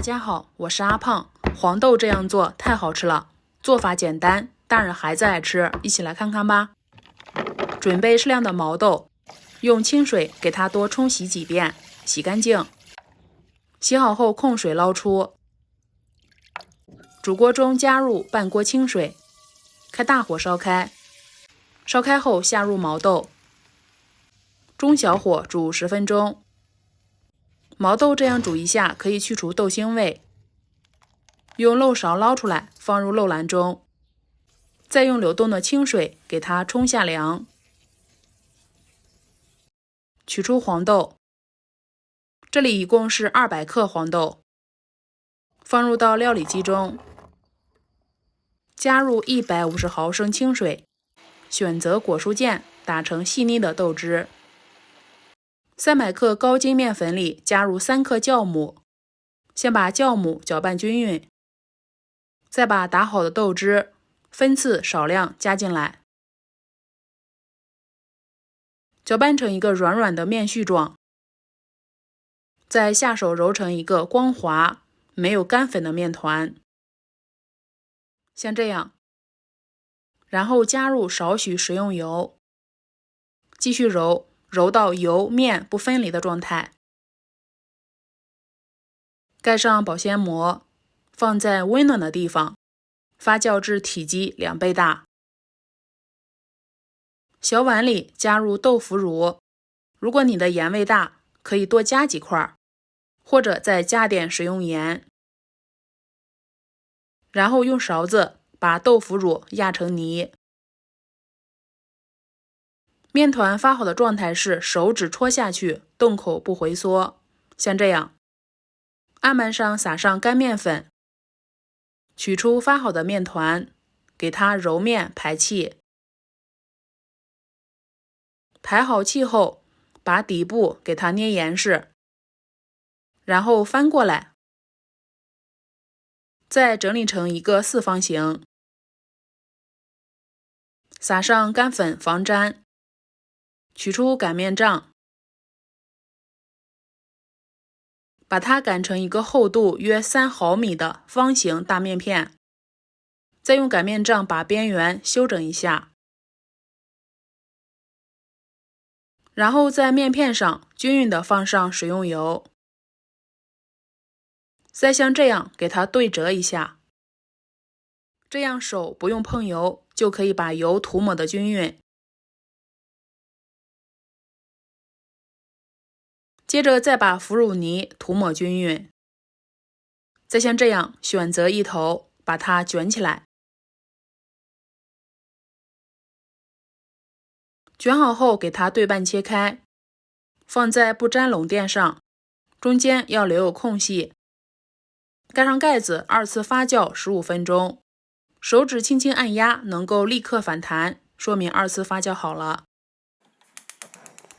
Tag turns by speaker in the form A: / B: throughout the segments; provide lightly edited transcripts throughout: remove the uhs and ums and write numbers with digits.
A: 家好，我是阿胖。黄豆这样做太好吃了，做法简单，大人孩子爱吃，一起来看看吧。准备适量的毛豆，用清水给它多冲洗几遍，洗干净。洗好后控水捞出。煮锅中加入半锅清水，开大火烧开。烧开后下入毛豆，中小火煮10分钟。毛豆这样煮一下，可以去除豆腥味。用漏勺捞出来，放入漏篮中，再用流动的清水给它冲下凉。取出黄豆，这里一共是200克黄豆，放入到料理机中，加入150毫升清水，选择果蔬键打成细腻的豆汁。300克高筋面粉里加入3克酵母，先把酵母搅拌均匀，再把打好的豆汁分次少量加进来，搅拌成一个软软的面絮状，再下手揉成一个光滑没有干粉的面团，像这样。然后加入少许食用油，继续揉，揉到油面不分离的状态。盖上保鲜膜，放在温暖的地方，发酵至体积2倍大。小碗里加入豆腐乳，如果你的盐味大，可以多加几块，或者再加点食用盐。然后用勺子把豆腐乳压成泥。面团发好的状态是手指戳下去，洞口不回缩，像这样。案板上撒上干面粉，取出发好的面团，给它揉面排气。排好气后，把底部给它捏严实，然后翻过来，再整理成一个四方形，撒上干粉防粘，取出擀面杖，把它擀成一个厚度约3毫米的方形大面片，再用擀面杖把边缘修整一下，然后在面片上均匀地放上食用油，再像这样给它对折一下，这样手不用碰油就可以把油涂抹得均匀。接着再把腐乳泥涂抹均匀，再像这样选择一头，把它卷起来。卷好后给它对半切开，放在不粘笼垫上，中间要留有空隙。盖上盖子，2次发酵15分钟，手指轻轻按压能够立刻反弹，说明2次发酵好了。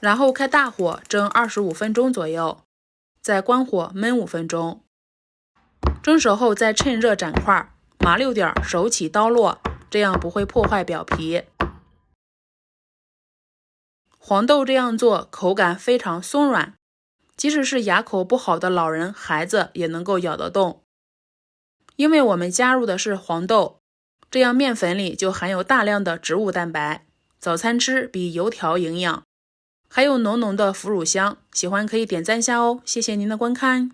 A: 然后开大火蒸25分钟左右，再关火焖5分钟。蒸熟后再趁热斩块，麻溜点，手起刀落，这样不会破坏表皮。黄豆这样做口感非常松软，即使是牙口不好的老人孩子也能够咬得动。因为我们加入的是黄豆，这样面粉里就含有大量的植物蛋白，早餐吃比油条营养，还有浓浓的腐乳香，喜欢可以点赞下哦，谢谢您的观看。